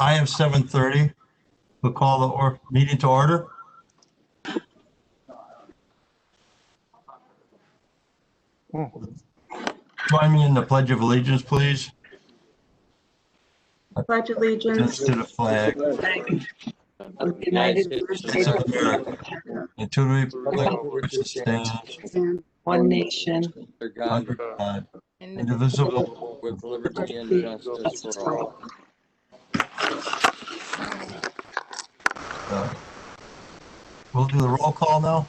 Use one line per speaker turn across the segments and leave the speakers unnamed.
I have 7:30. We'll call the meeting to order. Join me in the Pledge of Allegiance, please.
Pledge allegiance
To the flag
of the United States
of America and to the republic which stands
and one nation
under God, indivisible,
with liberty and justice for all.
We'll do the roll call now.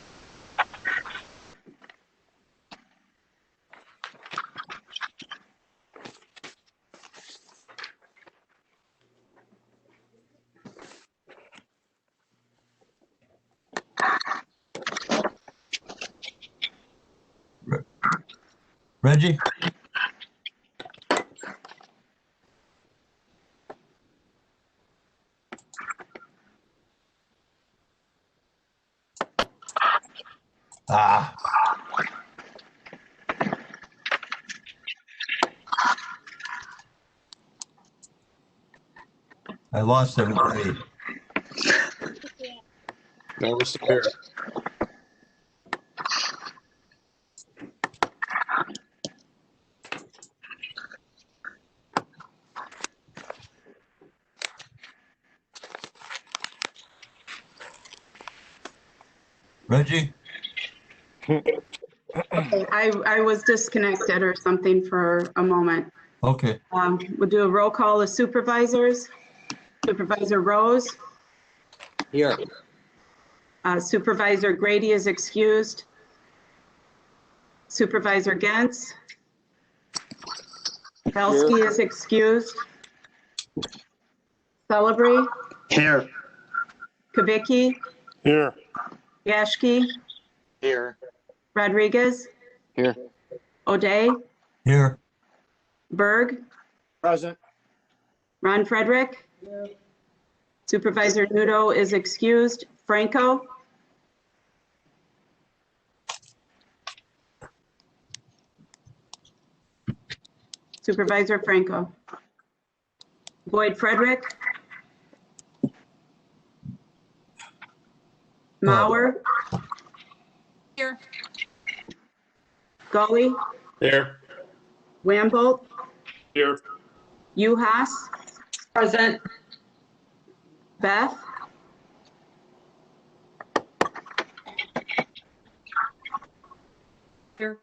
Reggie? I lost everybody.
That was fair.
Reggie?
okay, I was disconnected or something for a moment.
Okay.
We'll do a roll call of supervisors. Supervisor Rose.
Here.
Supervisor Grady is excused. Supervisor Gentz. Belsky is excused. Celebrate.
Here.
Kavicki.
Here.
Yashki.
Here.
Rodriguez.
Here.
O'Day.
Here.
Berg.
Present.
Ron Frederick. Supervisor Nudo is excused. Franco. Supervisor Franco. Boyd Frederick. Mauer.
Here.
Gully.
Here.
Wambolt.
Here.
Uhas.
Present.
Beth.
Here.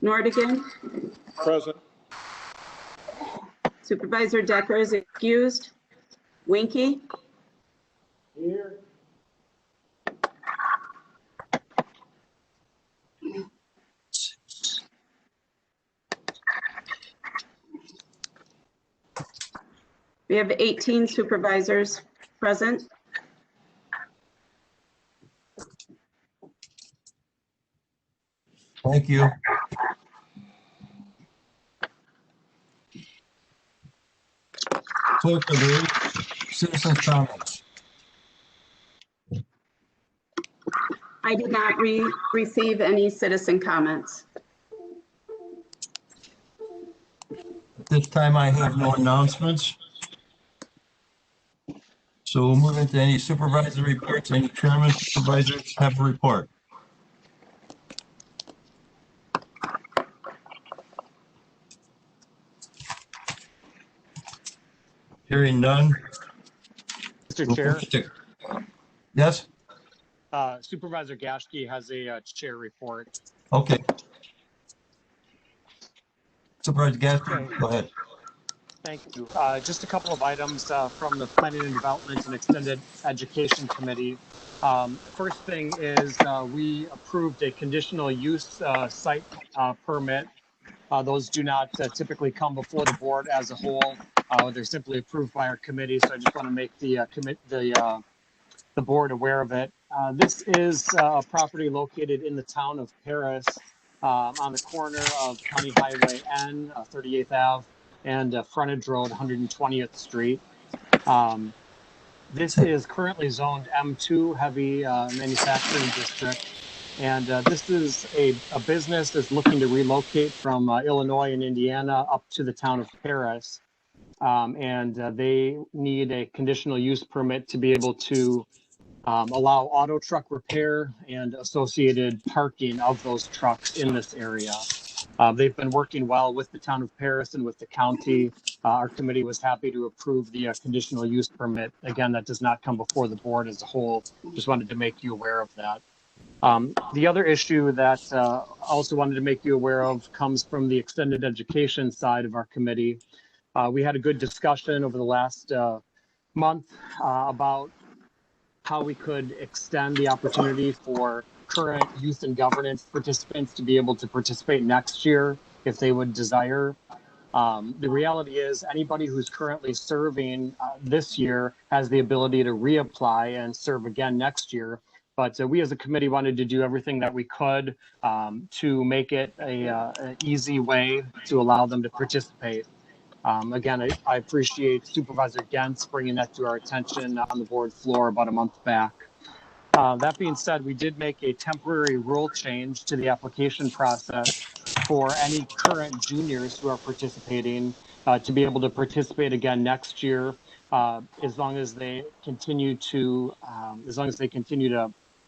Nordigan.
Present.
Supervisor Decker is excused. Winky.
Here.
We have 18 supervisors present.
Thank you. Clerk will read citizens' comments.
I did not receive any citizen comments.
At this time, I have no announcements. So we'll move into any supervisor reports. Any chairman, supervisors have a report. Hearing none.
Mr. Chair,
Yes?
Supervisor Gashke has a chair report.
Okay. Supervisor Gaston, go ahead.
Thank you. Just a couple of items from the Planning and Development and Extended Education Committee. First thing is we approved a conditional use site permit. Those do not typically come before the board as a whole. They're simply approved by our committee, so I just want to make the board aware of it. This is a property located in the town of Paris on the corner of County Highway N, 38th Ave, and frontage road, 120th Street. This is currently zoned M2 heavy manufacturing district. And this is a business that's looking to relocate from Illinois and Indiana up to the town of Paris. and they need a conditional use permit to be able to allow auto truck repair and associated parking of those trucks in this area. They've been working well with the town of Paris and with the county. Our committee was happy to approve the conditional use permit. Again, that does not come before the board as a whole. Just wanted to make you aware of that. The other issue that I also wanted to make you aware of comes from the extended education side of our committee. We had a good discussion over the last month about how we could extend the opportunity for current youth and governance participants to be able to participate next year if they would desire. The reality is anybody who's currently serving this year has the ability to reapply and serve again next year. But we as a committee wanted to do everything that we could to make it an easy way to allow them to participate. Again, I appreciate Supervisor Gens bringing that to our attention on the board floor about a month back. That being said, we did make a temporary rule change to the application process for any current juniors who are participating to be able to participate again next year, as long as they continue to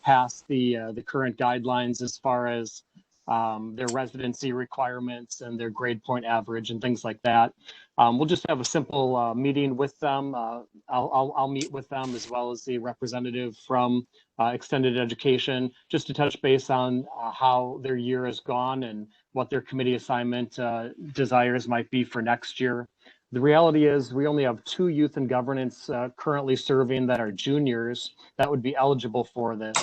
pass the current guidelines as far as their residency requirements and their grade point average and things like that. We'll just have a simple meeting with them. I'll meet with them as well as the representative from extended education, just to touch base on how their year has gone and what their committee assignment desires might be for next year. The reality is we only have 2 youth and governance currently serving that are juniors that would be eligible for this.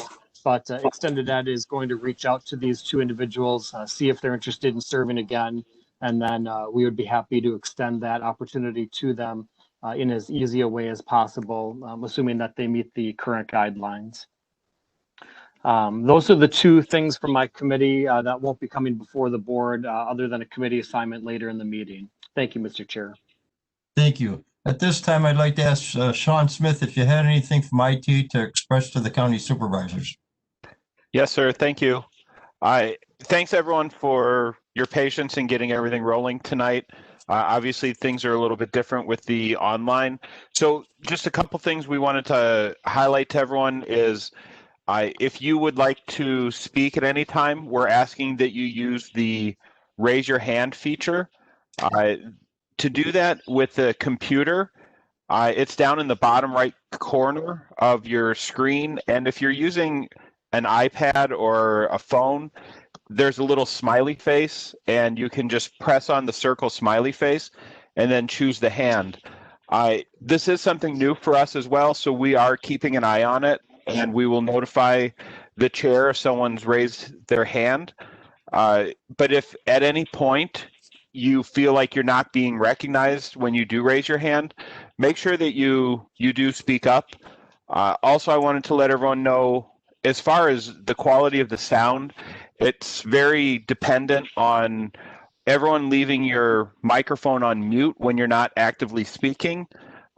But extended ed is going to reach out to these 2 individuals, see if they're interested in serving again. And then we would be happy to extend that opportunity to them in as easy a way as possible, assuming that they meet the current guidelines. Those are the 2 things from my committee that won't be coming before the board other than a committee assignment later in the meeting. Thank you, Mr. Chair.
Thank you. At this time, I'd like to ask Sean Smith if you had anything from IT to express to the county supervisors.
Yes, sir. Thank you. Thanks everyone for your patience in getting everything rolling tonight. Obviously, things are a little bit different with the online. So just a couple things we wanted to highlight to everyone is if you would like to speak at any time, we're asking that you use the raise your hand feature. To do that with the computer, it's down in the bottom right corner of your screen. And if you're using an iPad or a phone, there's a little smiley face, and you can just press on the circle smiley face and then choose the hand. This is something new for us as well, so we are keeping an eye on it, and we will notify the chair if someone's raised their hand. But if at any point you feel like you're not being recognized when you do raise your hand, make sure that you do speak up. Also, I wanted to let everyone know, as far as the quality of the sound, it's very dependent on everyone leaving your microphone on mute when you're not actively speaking.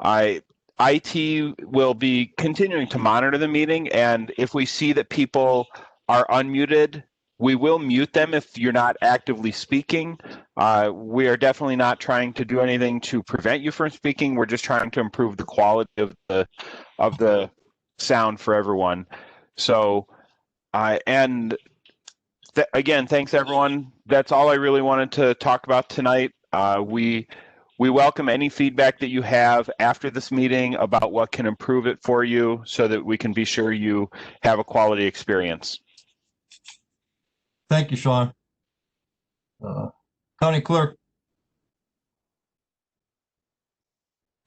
IT will be continuing to monitor the meeting, and if we see that people are unmuted, we will mute them if you're not actively speaking. We are definitely not trying to do anything to prevent you from speaking. We're just trying to improve the quality of the sound for everyone. So, again, thanks everyone. That's all I really wanted to talk about tonight. We welcome any feedback that you have after this meeting about what can improve it for you so that we can be sure you have a quality experience.
Thank you, Sean. County Clerk.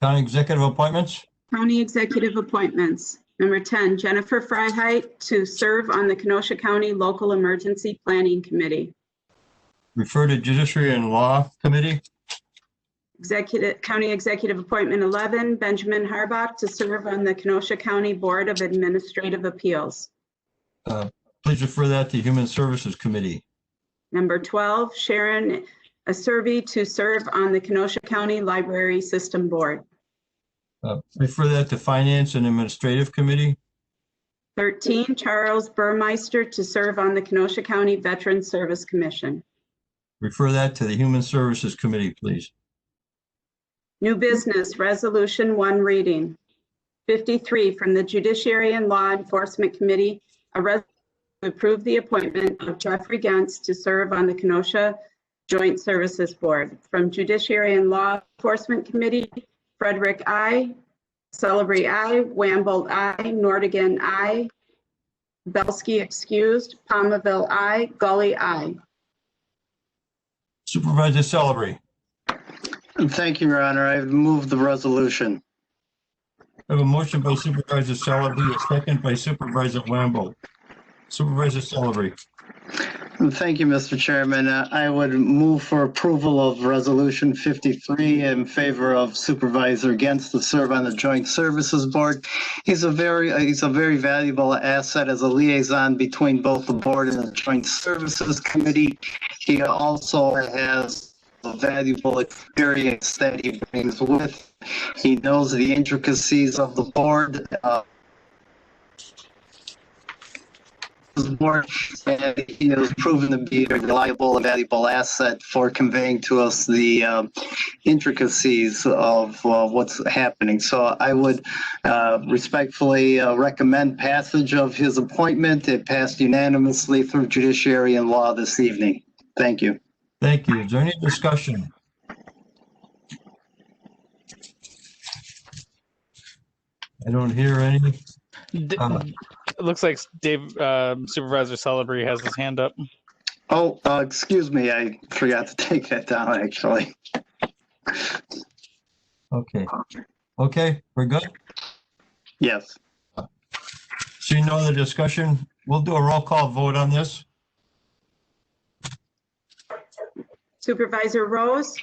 County Executive Appointments.
County Executive Appointments. Number 10, Jennifer Freiheit to serve on the Kenosha County Local Emergency Planning Committee.
Refer to Judiciary and Law Committee.
County Executive Appointment 11, Benjamin Harbach to serve on the Kenosha County Board of Administrative Appeals.
Please refer that to Human Services Committee.
Number 12, Sharon Acerbi to serve on the Kenosha County Library System Board.
Refer that to Finance and Administrative Committee.
13, Charles Burmeister to serve on the Kenosha County Veterans Service Commission.
Refer that to the Human Services Committee, please.
New business, resolution 1 reading. 53 from the Judiciary and Law Enforcement Committee, a resolution to approve the appointment of Jeffrey Gentz to serve on the Kenosha Joint Services Board. From Judiciary and Law Enforcement Committee, Frederick I. Celebrity I. Wamble I. Nordigan I. Belsky excused. Palmaville I. Gully I.
Supervisor Celebrity.
Thank you, Your Honor. I move the resolution.
I have a motion by Supervisor Celebrity, a second by Supervisor Wamble. Supervisor Celebrity.
Thank you, Mr. Chairman. I would move for approval of Resolution 53 in favor of Supervisor Gentz to serve on the Joint Services Board. He's a very valuable asset as a liaison between both the board and the Joint Services Committee. He also has a valuable experience that he brings with. He knows the intricacies of the board. And he has proven to be a reliable and valuable asset for conveying to us the intricacies of what's happening. So I would respectfully recommend passage of his appointment. It passed unanimously through Judiciary and Law this evening. Thank you.
Thank you. Is there any discussion? I don't hear any.
It looks like Dave, Supervisor Celebrity has his hand up.
Oh, excuse me. I forgot to take that down, actually.
Okay. Okay, we're good?
Yes.
Seeing no other discussion, we'll do a roll call vote on this.
Supervisor Rose?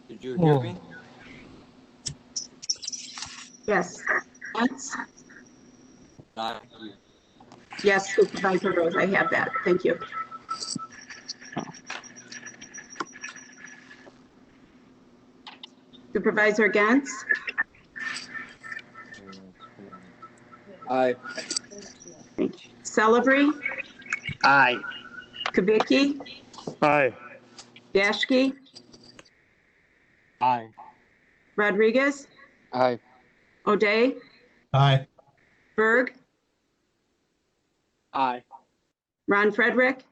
Did you hear me?
Yes. Yes.
Not here.
Yes, Supervisor Rose, I have that. Thank you. Supervisor Gentz?
Aye.
Celebrity?
Aye.
Kubicki?
Aye.
Daschke?
Aye.
Rodriguez?
Aye.
O'Day?
Aye.
Berg?
Aye.
Ron Frederick?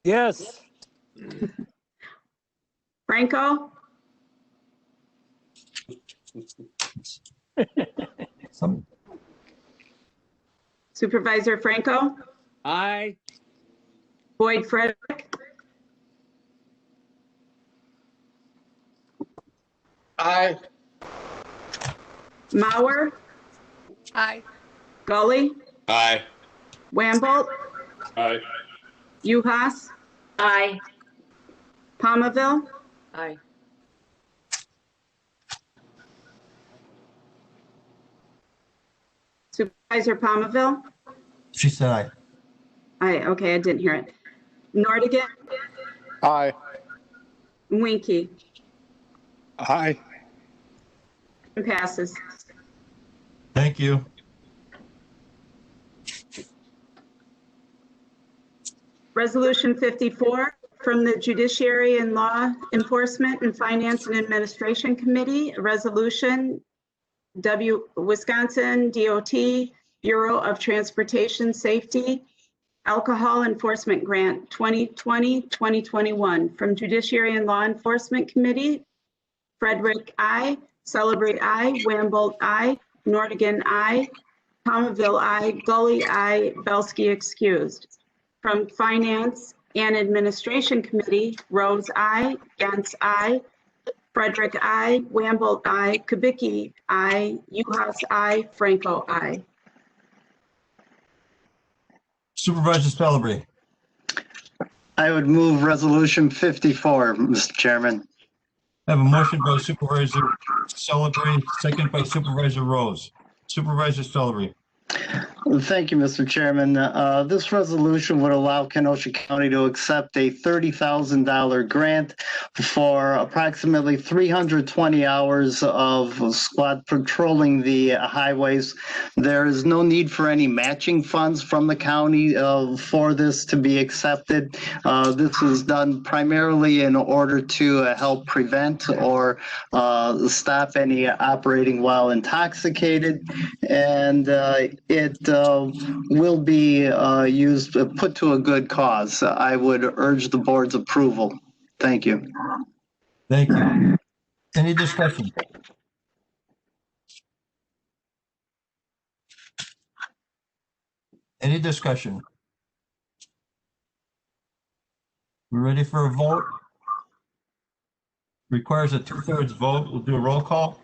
Yes.
Franco? Supervisor Franco?
Aye.
Boyd Frederick?
Aye.
Mauer?
Aye.
Gully?
Aye.
Wamble?
Aye.
Uhas?
Aye.
Palmaville?
Aye.
Supervisor Palmaville?
She said aye.
Aye, okay, I didn't hear it. Nordigan?
Aye.
Winky?
Aye.
Passes.
Thank you.
Resolution 54 from the Judiciary and Law Enforcement and Finance and Administration Committee, a resolution Wisconsin DOT Bureau of Transportation Safety Alcohol Enforcement Grant 2020-2021 from Judiciary and Law Enforcement Committee, Frederick I, Celebrate I, Wamble I, Nordigan I, Palmaville I, Gully I, Belsky excused. From Finance and Administration Committee, Rose I, Gentz I, Frederick I, Wamble I, Kubicki I, Uhas I, Franco I.
Supervisor Celebrity.
I would move Resolution 54, Mr. Chairman.
I have a motion by Supervisor Celebrity, second by Supervisor Rose. Supervisor Celebrity.
Thank you, Mr. Chairman. This resolution would allow Kenosha County to accept a $30,000 grant for approximately 320 hours of squad patrolling the highways. There is no need for any matching funds from the county for this to be accepted. This is done primarily in order to help prevent or stop any operating while intoxicated, and it will be put to a good cause. I would urge the board's approval. Thank you.
Thank you. Any discussion? Any discussion? We ready for a vote? Requires a 2/3 vote. We'll do a roll call.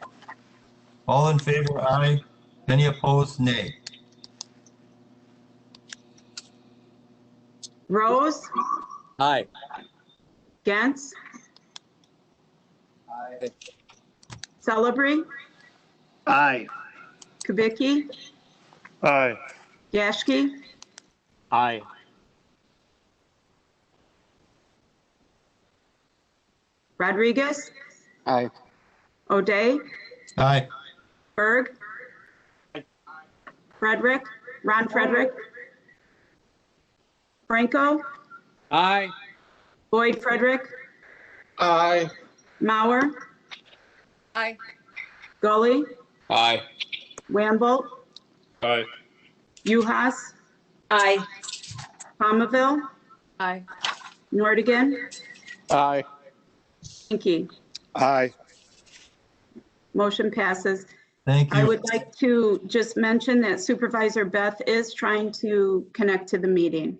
All in favor, aye. Any opposed, nay.
Rose,
Aye.
Gantz,
Aye.
Celebrity,
Aye.
Kubicki,
Aye.
Yashki,
Aye.
Rodriguez,
Aye.
O'Day,
Aye.
Berg, Frederick, Ron Frederick, Franco,
Aye.
Boyd Frederick,
Aye.
Mauer,
Aye.
Gully,
Aye.
Wamble,
Aye.
Uhas,
Aye.
Palmville,
Aye.
Nordigan,
Aye.
Inky.
Aye.
Motion passes.
Thank
I
you.
would like to just mention that Supervisor Beth is trying to connect to the meeting.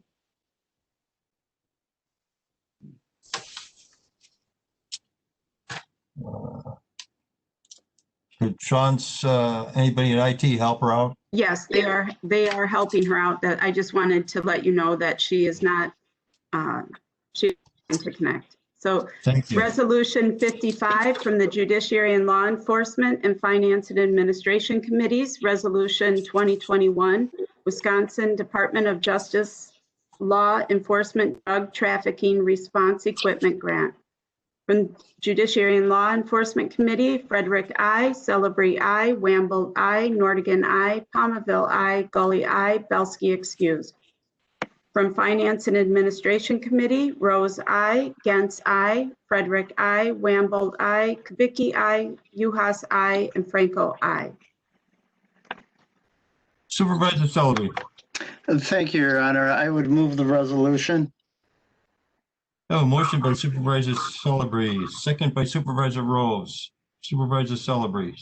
Could Sean's, anybody in IT help her out?
Yes, they are helping her out. That I just wanted to let you know that she is not, she's trying to connect. So
Thank you.
Resolution 55 from the Judiciary and Law Enforcement and Finance and Administration Committees, Resolution 2021, Wisconsin Department of Justice Law Enforcement Drug Trafficking Response Equipment Grant. From Judiciary and Law Enforcement Committee, Frederick I, Celebrity I, Wamble I, Nordigan I, Palmville I, Gully I, Belsky excused. From Finance and Administration Committee, Rose I, Gantz I, Frederick I, Wamble I, Kubicki I, Uhas I, and Franco I.
Supervisor Sullivan.
Thank you, Your Honor. I would move the resolution.
Oh, motion by Supervisor Celebrity, second by Supervisor Rose. Supervisor Celebrity.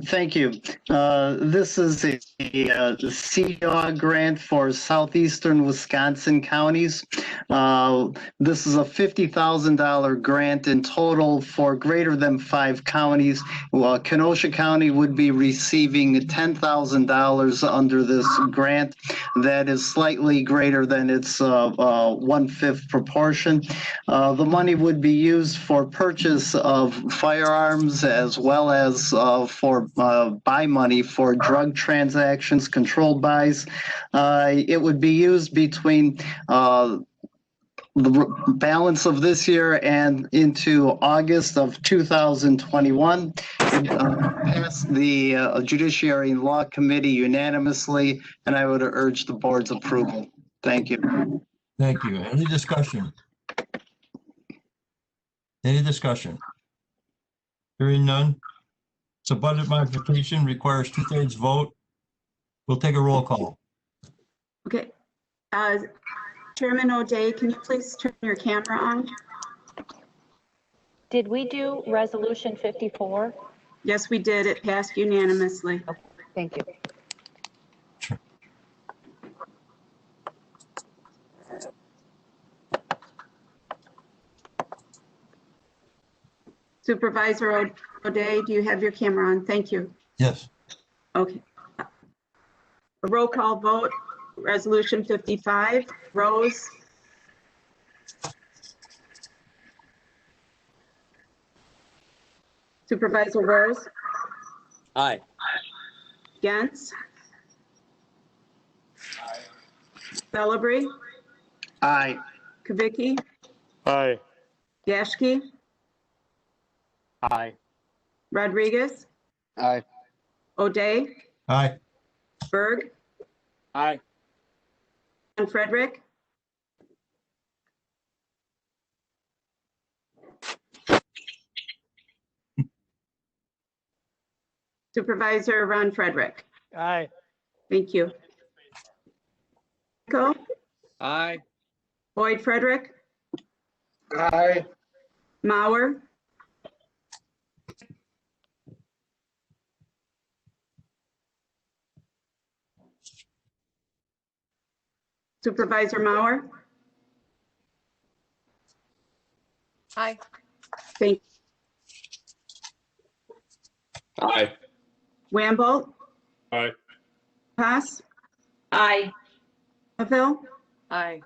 Thank you. This is a CDAW grant for southeastern Wisconsin counties. This is a $50,000 grant in total for greater than 5 counties. Well, Kenosha County would be receiving $10,000 under this grant. That is slightly greater than its 1/5 proportion. The money would be used for purchase of firearms as well as for buy money for drug transactions, controlled buys. It would be used between the balance of this year and into August of 2021. It passed the Judiciary and Law Committee unanimously, and I would urge the board's approval. Thank you.
Thank you. Any discussion? Any discussion? Hearing none. It's a budget modification, requires 2/3 vote. We'll take a roll call.
Okay. Chairman O'Day, can you please turn your camera on?
Did we do resolution 54?
Yes, we did. It passed unanimously.
Okay, thank you.
Sure.
Supervisor O'Day, do you have your camera on? Thank you.
Yes.
Okay. A roll call vote, resolution 55, Rose. Supervisor Rose,
Aye.
Gantz, Celebrity,
Aye.
Kubicki,
Aye.
Yashki,
Aye.
Rodriguez,
Aye.
O'Day,
Aye.
Berg,
Aye.
and Frederick. Supervisor Ron Frederick.
Aye.
Thank you. Go.
Aye.
Boyd Frederick,
Aye.
Mauer, Supervisor Mauer.
Aye.
Thank
Aye.
Wamble,
Aye.
Pass,
Aye.
Seville,
Aye.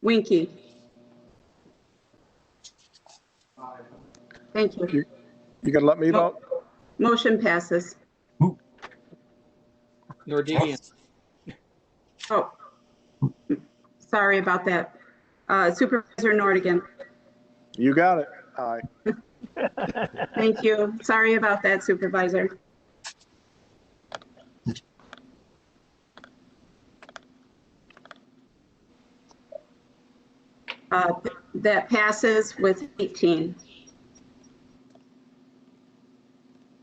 Winky. Thank you.
You gonna let me vote?
Motion passes.
Nordigian.
Oh, sorry about that. Supervisor Nordigan.
You got it. Aye.
Thank you. Sorry about that, Supervisor. That passes with 18.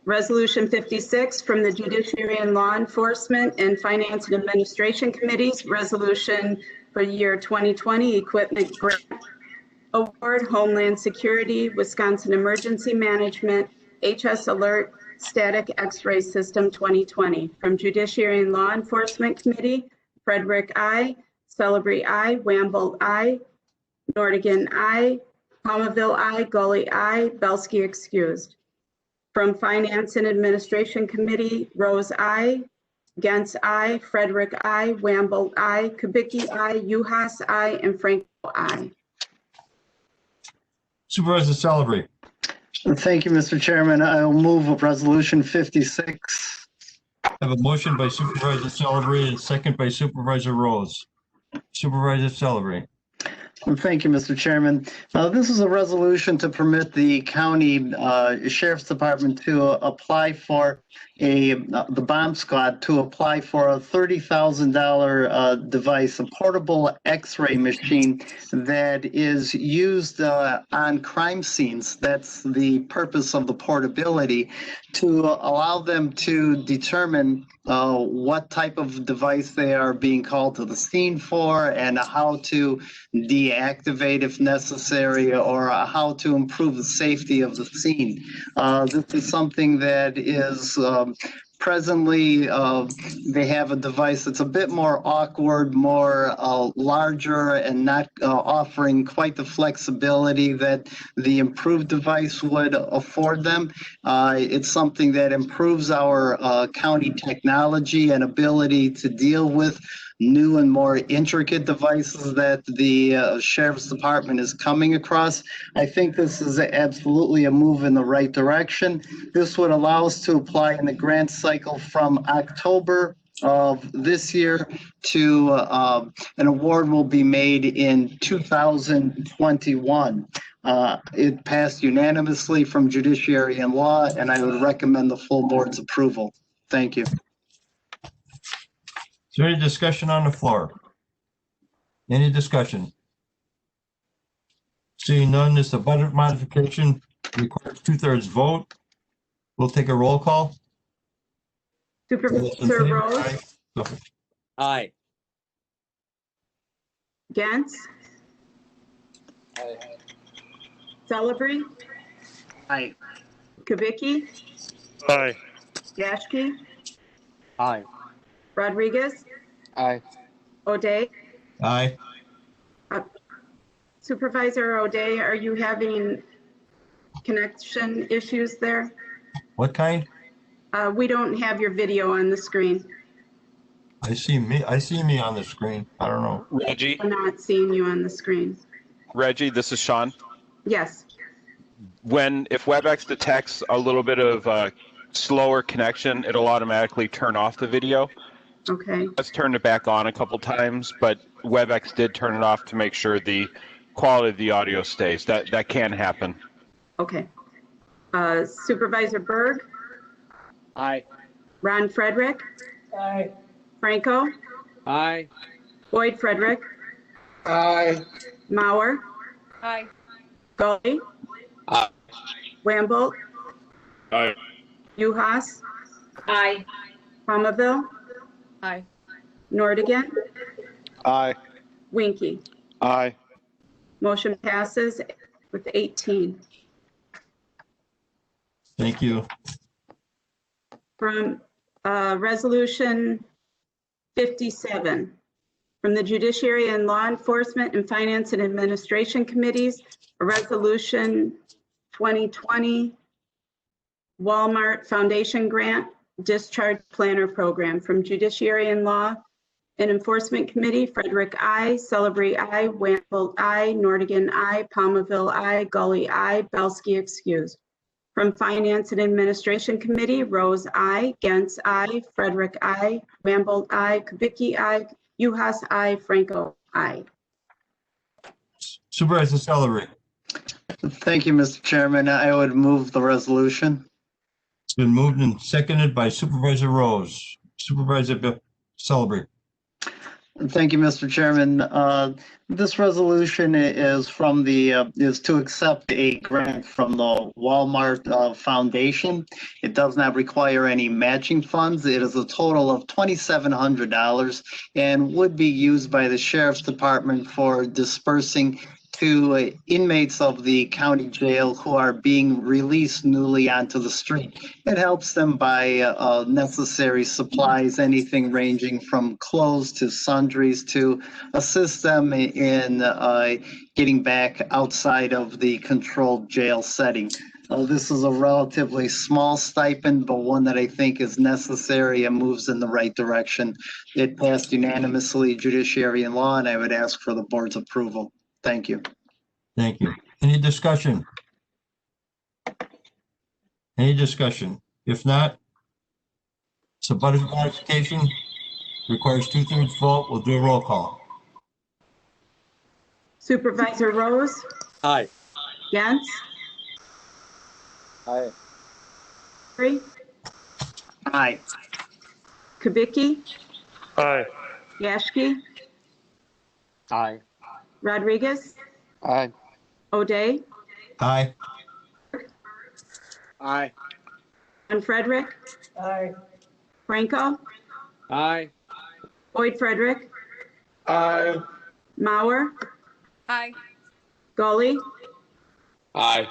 Resolution 56 from the Judiciary and Law Enforcement and Finance and Administration Committees, resolution for year 2020 Equipment Grant Award, Homeland Security, Wisconsin Emergency Management, HS Alert, Static X-Ray System 2020. From Judiciary and Law Enforcement Committee, Frederick I, Celebrity I, Wamble I, Nordigan I, Palmaville I, Gully I, Belsky excused. From Finance and Administration Committee, Rose I, Gentz I, Frederick I, Wamble I, Kubicki I, Uhas I, and Franco I.
Supervisor Celebrity.
Thank you, Mr. Chairman. I will move Resolution 56.
I have a motion by Supervisor Celebrity and a second by Supervisor Rose. Supervisor Celebrity.
Thank you, Mr. Chairman. This is a resolution to permit the county sheriff's department to apply for the bomb squad to apply for a $30,000 device, a portable X-ray machine that is used on crime scenes. That's the purpose of the portability, to allow them to determine what type of device they are being called to the scene for and how to deactivate if necessary, or how to improve the safety of the scene. This is something that is presently, they have a device that's a bit more awkward, more larger, and not offering quite the flexibility that the improved device would afford them. It's something that improves our county technology and ability to deal with new and more intricate devices that the sheriff's department is coming across. I think this is absolutely a move in the right direction. This would allow us to apply in the grant cycle from October of this year to an award will be made in 2021. It passed unanimously from Judiciary and Law, and I would recommend the full board's approval. Thank you.
Is there any discussion on the floor? Any discussion? Seeing none, this is a budget modification, requires 2/3 vote. We'll take a roll call.
Supervisor Rose,
Aye.
Aye.
Gantz, Celebrity,
Aye.
Kubicki,
Aye.
Yashki,
Aye.
Rodriguez,
Aye.
O'Day.
Aye.
Supervisor O'Day, are you having connection issues there?
What kind?
We don't have your video on the screen.
I see me on the screen. I don't know.
Reggie,
I'm not seeing you on the screen.
this is Sean.
Yes.
If WebEx detects a little bit of slower connection, it'll automatically turn off the video.
Okay,
Let's turn it back on a couple times, but WebEx did turn it off to make sure the quality of the audio stays. That can happen.
okay. Supervisor Berg,
Aye.
Ron Frederick,
Aye.
Franco,
Aye.
Boyd Frederick,
Aye.
Mauer,
Aye.
Gully,
Aye.
Wamble,
Aye.
Uhas,
Aye.
Palmaville,
Aye.
Nordigan,
Aye.
Winky.
Aye.
Motion passes with 18.
Thank you.
From Resolution 57, from the Judiciary and Law Enforcement and Finance and Administration Committees, a resolution 2020 Walmart Foundation Grant Discharge Planner Program. From Judiciary and Law and Enforcement Committee, Frederick I, Celebrity I, Wamble I, Nordigan I, Palmaville I, Gully I, Belsky excused. From Finance and Administration Committee, Rose I, Gantz I, Frederick I, Wamble I, Kubicki I, Uhas I, Franco I.
Supervisor Celery.
Thank you, Mr. Chairman. I would move the resolution.
It's been moved and seconded by Supervisor Rose. Supervisor Celery.
Thank you, Mr. Chairman. This resolution is from is to accept a grant from the Walmart Foundation. It does not require any matching funds. It is a total of $2,700 and would be used by the Sheriff's Department for dispersing to inmates of the county jail who are being released newly onto the street. It helps them buy necessary supplies, anything ranging from clothes to sundries, to assist them in getting back outside of the controlled jail setting. This is a relatively small stipend, but one that I think is necessary and moves in the right direction. It passed unanimously, Judiciary and Law, and I would ask for the board's approval. Thank you.
Thank you. Any discussion? Any discussion? If not, it's a budget modification, requires 2/3 vote. We'll do a roll call.
Supervisor Rose,
Aye.
Gantz,
Aye.
Free,
Aye.
Kubicki,
Aye.
Yashki,
Aye.
Rodriguez,
Aye.
O'Day,
Aye.
Aye.
and Frederick,
Aye.
Franco,
Aye.
Boyd Frederick,
Aye.
Mauer,
Aye.
Gully,
Aye.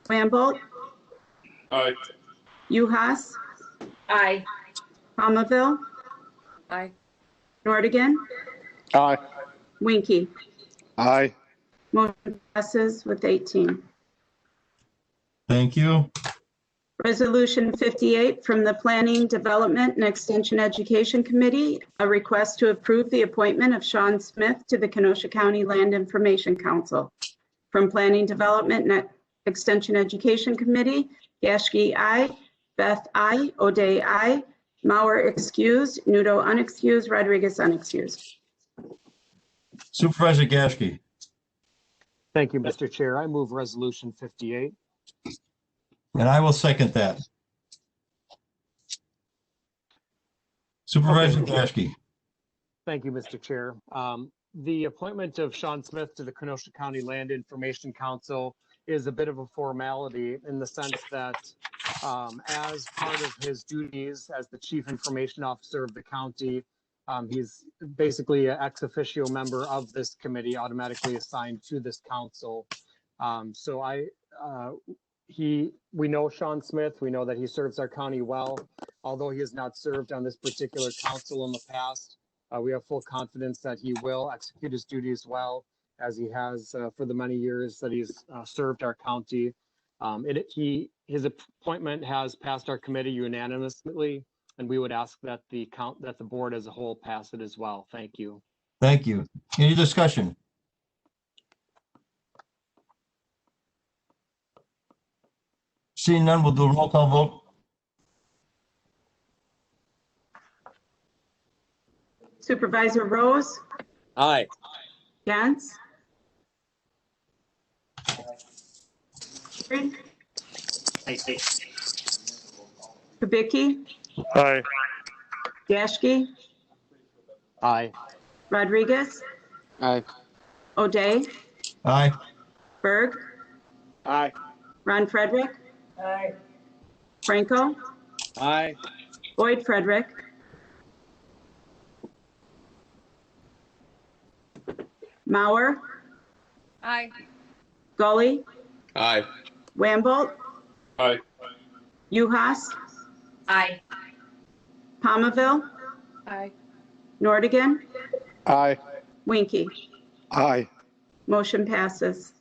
Wamble,
Aye.
Uhas,
Aye.
Palmaville,
Aye.
Nordigan,
Aye.
Winky.
Aye.
Motion passes with 18.
Thank you.
Resolution 58 from the Planning, Development, and Extension Education Committee, a request to approve the appointment of Sean Smith to the Kenosha County Land Information Council. From Planning, Development, and Extension Education Committee, Yashki I, Beth I, O'Day I, Mauer excused, Nudo unexcused, Rodriguez unexcused.
Supervisor Gaske.
Thank you, Mr. Chair. I move Resolution 58.
And I will second that. Supervisor Gaske.
Thank you, Mr. Chair. The appointment of Sean Smith to the Kenosha County Land Information Council is a bit of a formality in the sense that as part of his duties as the Chief Information Officer of the county, he's basically an ex officio member of this committee, automatically assigned to this council. We know Sean Smith. We know that he serves our county well. Although he has not served on this particular council in the past, we have full confidence that he will execute his duties well, as he has for the many years that he's served our county. His appointment has passed our committee unanimously, and we would ask that the board as a whole pass it as well. Thank you.
Thank you. Any discussion? Seeing none, we'll do a roll call vote.
Supervisor Rose,
Aye.
Gantz. Kubicki,
Aye.
Yashki,
Aye.
Rodriguez,
Aye.
O'Day,
Aye.
Berg,
Aye.
Ron Frederick,
Aye.
Franco,
Aye.
Boyd Frederick, Mauer,
Aye.
Gully,
Aye.
Wamble,
Aye.
Uhas,
Aye.
Palmaville,
Aye.
Nordigan,
Aye.
Winky.
Aye.
Motion passes.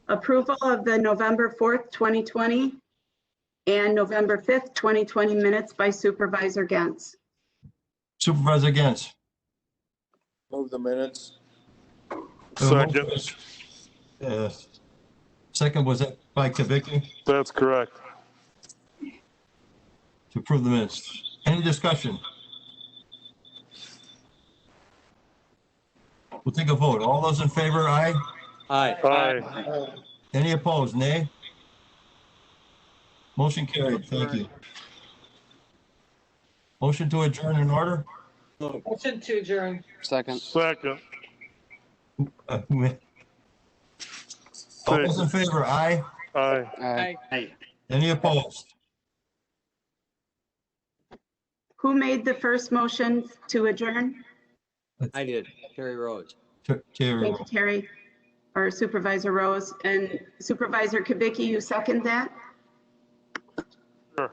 Approval of the November 4th, 2020 and November 5th, 2020 minutes by Supervisor Gantz.
Supervisor Gens.
Move the minutes.
Second. Second was that by Kubicki
That's correct.
to approve the minutes. Any discussion? We'll take a vote. All those in favor, aye.
Aye.
Aye.
Any opposed, nay? Motion carried. Thank you. Motion to adjourn in order?
Motion to adjourn. Second.
Second.
All those in favor, aye.
Aye.
Aye.
Any opposed?
Who made the first motion to adjourn?
I did. Terry Rhodes.
Terry.
Thank you, Terry, or Supervisor Rose. And Supervisor Kubicki, you second that?
Sure.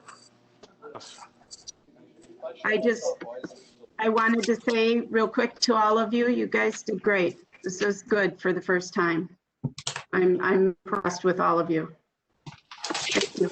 I wanted to say real quick to all of you, you guys did great. This is good for the first time. I'm impressed with all of you. Thank you.